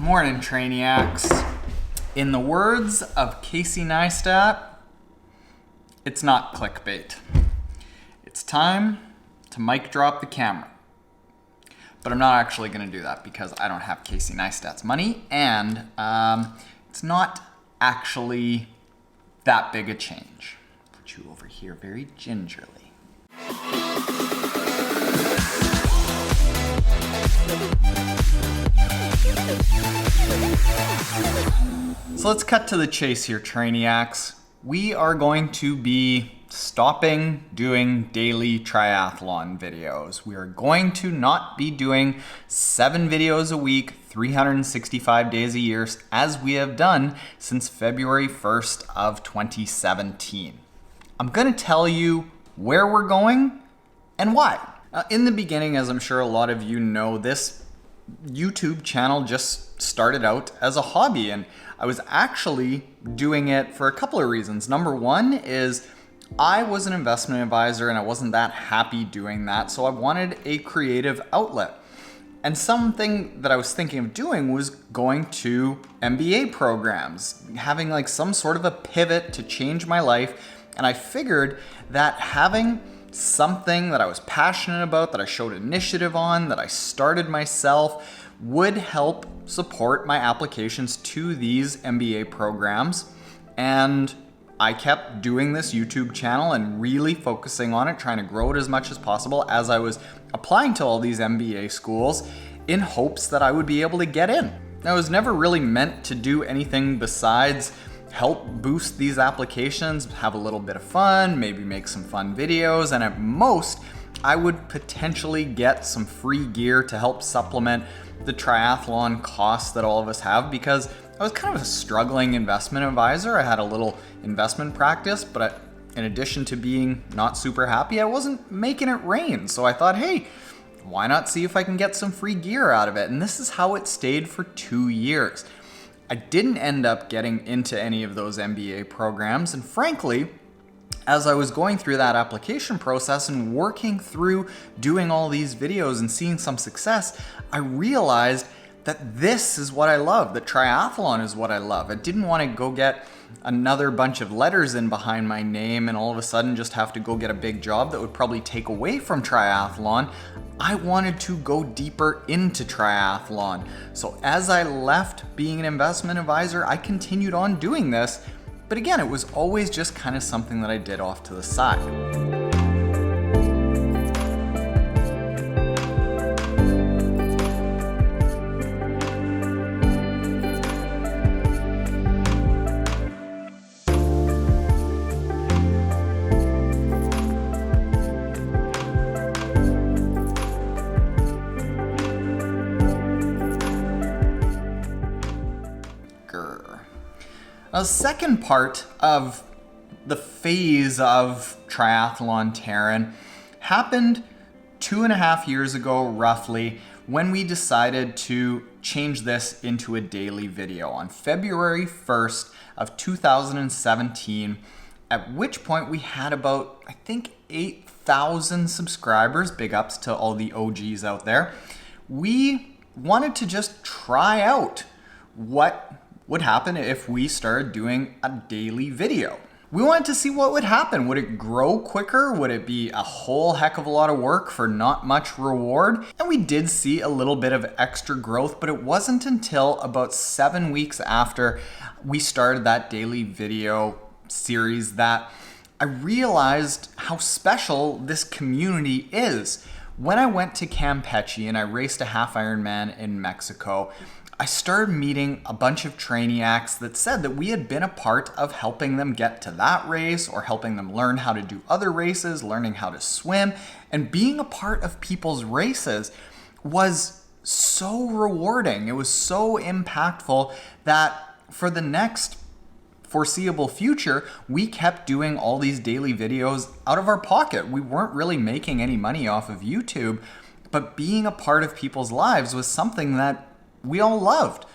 Morning, Trainiacs. In the words of Casey Neistat, it's not clickbait. It's time to mic drop the camera. But I'm not actually going to do that because I don't have Casey Neistat's money, and it's not actually that big a change. Put you over here very gingerly. So let's cut to the chase here, Trainiacs. We are going to be stopping doing daily triathlon videos. We are going to not be doing 7 videos a week, 365 days a year, as we have done since February 1st of 2017. I'm going to tell you where we're going and why. In the beginning, as I'm sure a lot of you know, this YouTube channel just started out as a hobby, and I was actually doing it for a couple of reasons. Number one is I was an investment advisor and I wasn't that happy doing that, so I wanted a creative outlet. And something that I was thinking of doing was going to MBA programs, having like some sort of a pivot to change my life. And I figured that having something that I was passionate about, that I showed initiative on, that I started myself, would help support my applications to these MBA programs. And I kept doing this YouTube channel and really focusing on it, trying to grow it as much as possible as I was applying to all these MBA schools in hopes that I would be able to get in. Now, it was never really meant to do anything besides help boost these applications, have a little bit of fun, maybe make some fun videos, and at most, I would potentially get some free gear to help supplement the triathlon costs that all of us have, because I was kind of a struggling investment advisor. I had a little investment practice, but in addition to being not super happy, I wasn't making it rain. So I thought, hey, why not see if I can get some free gear out of it? And this is how it stayed for 2 years. I didn't end up getting into any of those MBA programs, and frankly, as I was going through that application process and working through doing all these videos and seeing some success, I realized that this is what I love, that triathlon is what I love. I didn't want to go get another bunch of letters in behind my name and all of a sudden just have to go get a big job that would probably take away from triathlon. I wanted to go deeper into triathlon. So as I left being an investment advisor, I continued on doing this. But again, it was always just kind of something that I did off to the side. The second part of the phase of Triathlon Taren happened 2.5 years ago, roughly, when we decided to change this into a daily video on February 1st of 2017, at which point we had about, I think, 8,000 subscribers. Big ups to all the OGs out there. We wanted to just try out what would happen if we started doing a daily video. We wanted to see what would happen. Would it grow quicker? Would it be a whole heck of a lot of work for not much reward? And we did see a little bit of extra growth, but it wasn't until about 7 weeks after we started that daily video series that I realized how special this community is. When I went to Campeche and I raced a half Ironman in Mexico, I started meeting a bunch of Trainiacs that said that we had been a part of helping them get to that race or helping them learn how to do other races, learning how to swim, and being a part of people's races was so rewarding. It was so impactful that for the next foreseeable future, we kept doing all these daily videos out of our pocket. We weren't really making any money off of YouTube, but being a part of people's lives was something that we all loved.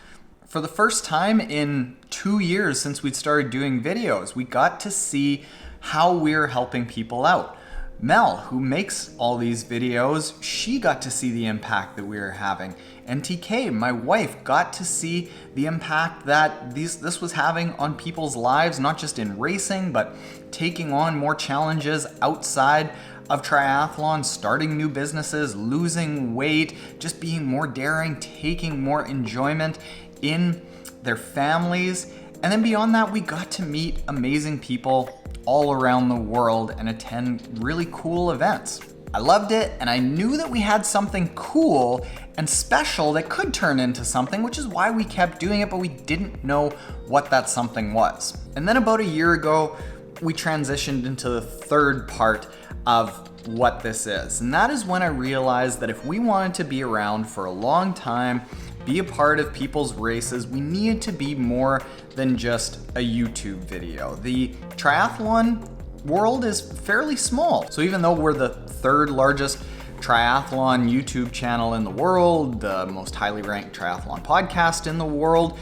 For the first time in 2 years since we'd started doing videos, we got to see how we're helping people out. Mel, who makes all these videos, she got to see the impact that we were having. And TK, my wife, got to see the impact that this was having on people's lives, not just in racing, but taking on more challenges outside of triathlon, starting new businesses, losing weight, just being more daring, taking more enjoyment in their families. And then beyond that, we got to meet amazing people all around the world and attend really cool events. I loved it, and I knew that we had something cool and special that could turn into something, which is why we kept doing it, but we didn't know what that something was. And then about a year ago, we transitioned into the third part of what this is. And that is when I realized that if we wanted to be around for a long time, be a part of people's races, we needed to be more than just a YouTube video. The triathlon world is fairly small. So even though we're the third largest triathlon YouTube channel in the world, the most highly ranked triathlon podcast in the world,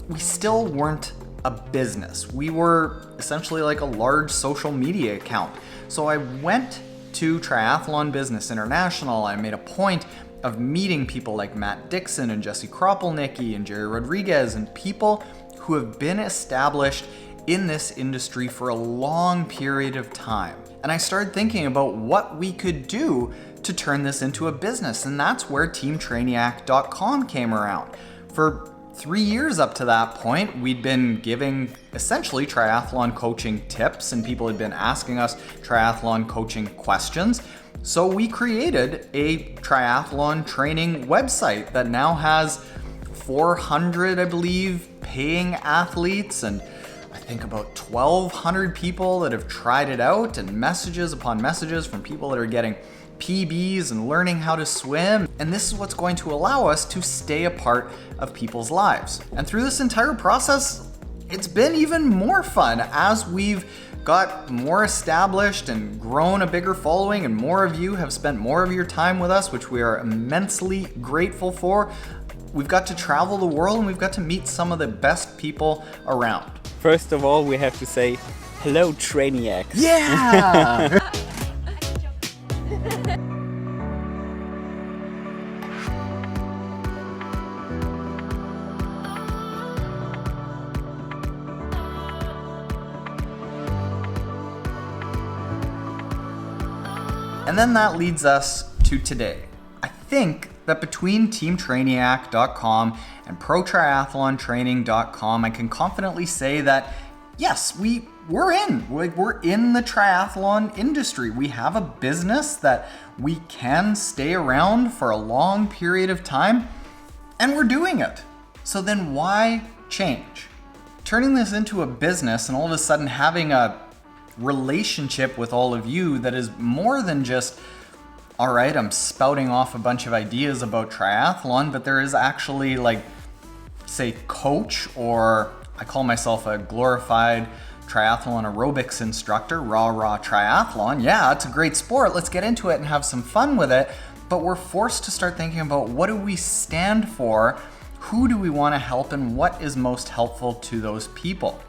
we still weren't a business. We were essentially like a large social media account. So I went to Triathlon Business International. I made a point of meeting people like Matt Dixon and Jesse Kropelnicki and Jerry Rodriguez and people who have been established in this industry for a long period of time. And I started thinking about what we could do to turn this into a business. And that's where Trainiac.com came around. For 3 years up to that point, we'd been giving essentially triathlon coaching tips, and people had been asking us triathlon coaching questions. So we created a triathlon training website that now has 400, I believe, paying athletes, and I think about 1,200 people that have tried it out, and messages upon messages from people that are getting PBs and learning how to swim. And this is what's going to allow us to stay a part of people's lives. And through this entire process, it's been even more fun as we've got more established and grown a bigger following, and more of you have spent more of your time with us, which we are immensely grateful for. We've got to travel the world, and we've got to meet some of the best people around. First of all, we have to say hello, Trainiac. Yeah! And then that leads us to today. I think that between TeamTrainiac.com and ProTriathlonTraining.com, I can confidently say that yes, we're in the triathlon industry. We have a business that we can stay around for a long period of time, and we're doing it. So then why change? Turning this into a business and all of a sudden having a relationship with all of you that is more than just, all right, I'm spouting off a bunch of ideas about triathlon, but there is actually, like, say, coach, or I call myself a glorified triathlon aerobics instructor, rah triathlon. Yeah, it's a great sport. Let's get into it and have some fun with it. But we're forced to start thinking about, what do we stand for? Who do we want to help? And what is most helpful to those people?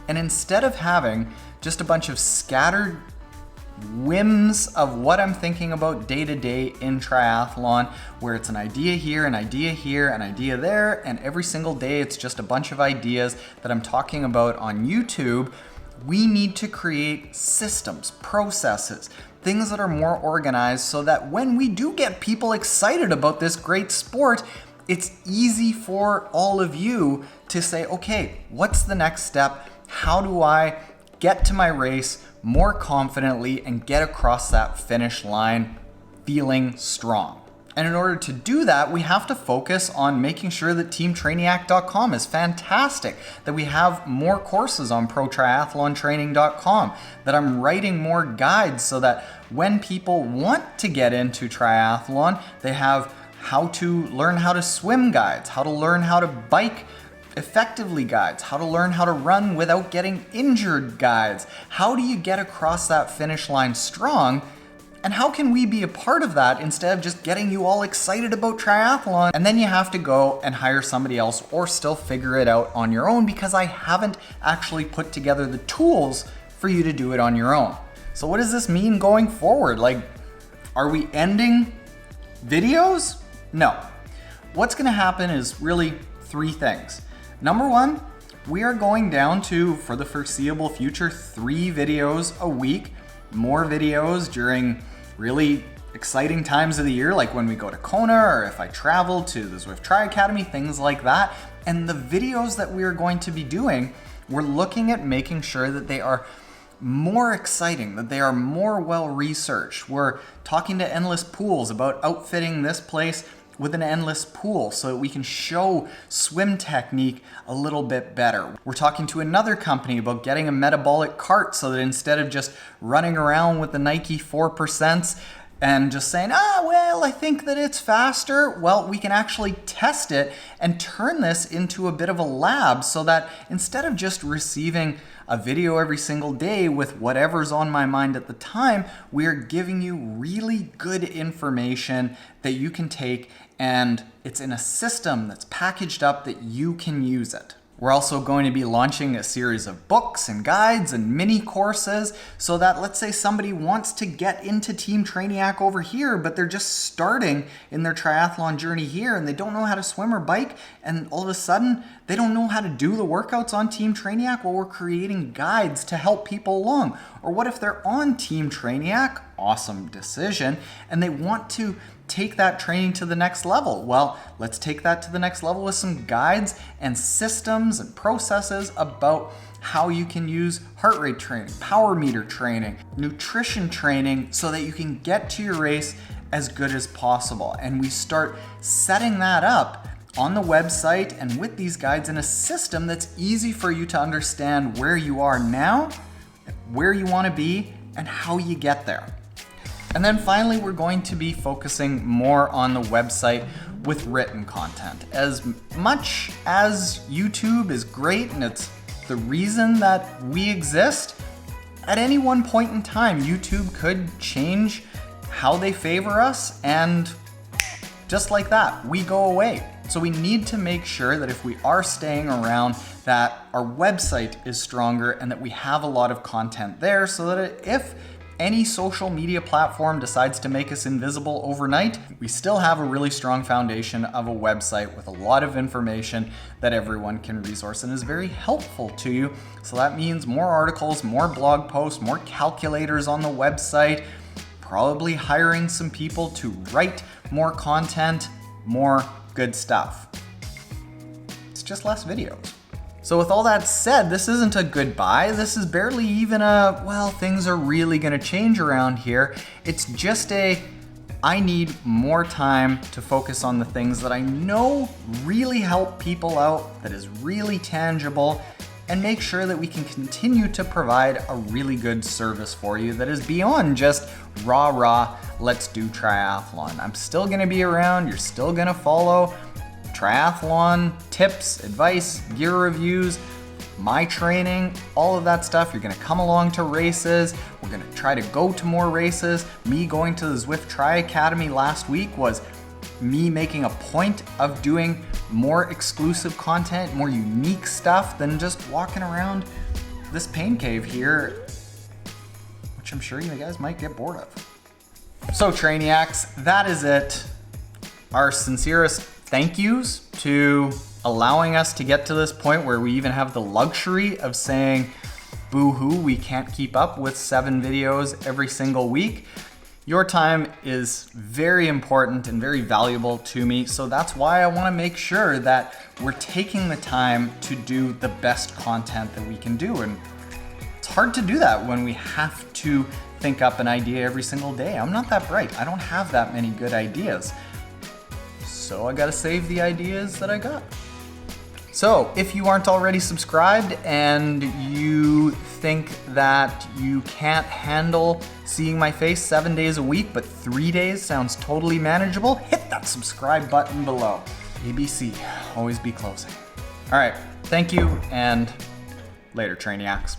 And instead of having just a bunch of scattered whims of what I'm thinking about day to day in triathlon, where it's an idea here, an idea here, an idea there, and every single day it's just a bunch of ideas that I'm talking about on YouTube, we need to create systems, processes, things that are more organized, so that when we do get people excited about this great sport, it's easy for all of you to say, okay, what's the next step? How do I get to my race more confidently and get across that finish line feeling strong? And in order to do that, we have to focus on making sure that TeamTrainiac.com is fantastic, that we have more courses on ProTriathlonTraining.com, that I'm writing more guides so that when people want to get into triathlon, they have how to learn how to swim guides, how to learn how to bike effectively guides, how to learn how to run without getting injured guides. How do you get across that finish line strong? And how can we be a part of that instead of just getting you all excited about triathlon? And then you have to go and hire somebody else or still figure it out on your own, because I haven't actually put together the tools for you to do it on your own. So what does this mean going forward? Like, are we ending videos? No. What's gonna happen is really three things. Number one, we are going down to, for the foreseeable future, 3 videos a week. More videos during really exciting times of the year, like when we go to Kona or if I travel to the Zwift Tri Academy, things like that. And the videos that we are going to be doing, we're looking at making sure that they are more exciting, that they are more well-researched. We're talking to Endless Pools about outfitting this place with an endless pool so that we can show swim technique a little bit better. We're talking to another company about getting a metabolic cart so that instead of just running around with the Nike 4% and just saying, well, I think that it's faster, well, we can actually test it and turn this into a bit of a lab so that instead of just receiving a video every single day with whatever's on my mind at the time, we're giving you really good information that you can take, and it's in a system that's packaged up that you can use it. We're also going to be launching a series of books and guides and mini courses so that, let's say somebody wants to get into Team Trainiac over here, but they're just starting in their triathlon journey here and they don't know how to swim or bike, and all of a sudden they don't know how to do the workouts on Team Trainiac. Well, we're creating guides to help people along. Or what if they're on Team Trainiac? Awesome decision. And they want to take that training to the next level. Well, let's take that to the next level with some guides and systems and processes about how you can use heart rate training, power meter training, nutrition training, so that you can get to your race as good as possible. And we start setting that up on the website and with these guides in a system that's easy for you to understand where you are now, where you want to be, and how you get there. And then finally, we're going to be focusing more on the website with written content. As much as YouTube is great and it's the reason that we exist, at any one point in time, YouTube could change how they favor us, and just like that, we go away. So we need to make sure that if we are staying around, that our website is stronger and that we have a lot of content there so that if any social media platform decides to make us invisible overnight, we still have a really strong foundation of a website with a lot of information that everyone can resource and is very helpful to you. So that means more articles, more blog posts, more calculators on the website, probably hiring some people to write more content, more good stuff. It's just less videos. So with all that said, this isn't a goodbye. This is barely even a, well, things are really gonna change around here. It's just I need more time to focus on the things that I know really help people out, that is really tangible, and make sure that we can continue to provide a really good service for you that is beyond just rah, let's do triathlon. I'm still gonna be around, you're still gonna follow triathlon tips, advice, gear reviews, my training, all of that stuff. You're gonna come along to races. We're gonna try to go to more races. Me going to the Zwift Tri Academy last week was me making a point of doing more exclusive content, more unique stuff than just walking around this pain cave here, which I'm sure you guys might get bored of. So Trainiacs, that is it. Our sincerest thank yous to allowing us to get to this point where we even have the luxury of saying, boo-hoo, we can't keep up with 7 videos every single week. Your time is very important and very valuable to me, so that's why I want to make sure that we're taking the time to do the best content that we can do. And it's hard to do that when we have to think up an idea every single day. I'm not that bright. I don't have that many good ideas. So I gotta save the ideas that I got. So if you aren't already subscribed and you think that you can't handle seeing my face 7 days a week, but 3 days sounds totally manageable, hit that subscribe button below. ABC, always be closing. All right, thank you, and later, Trainiacs.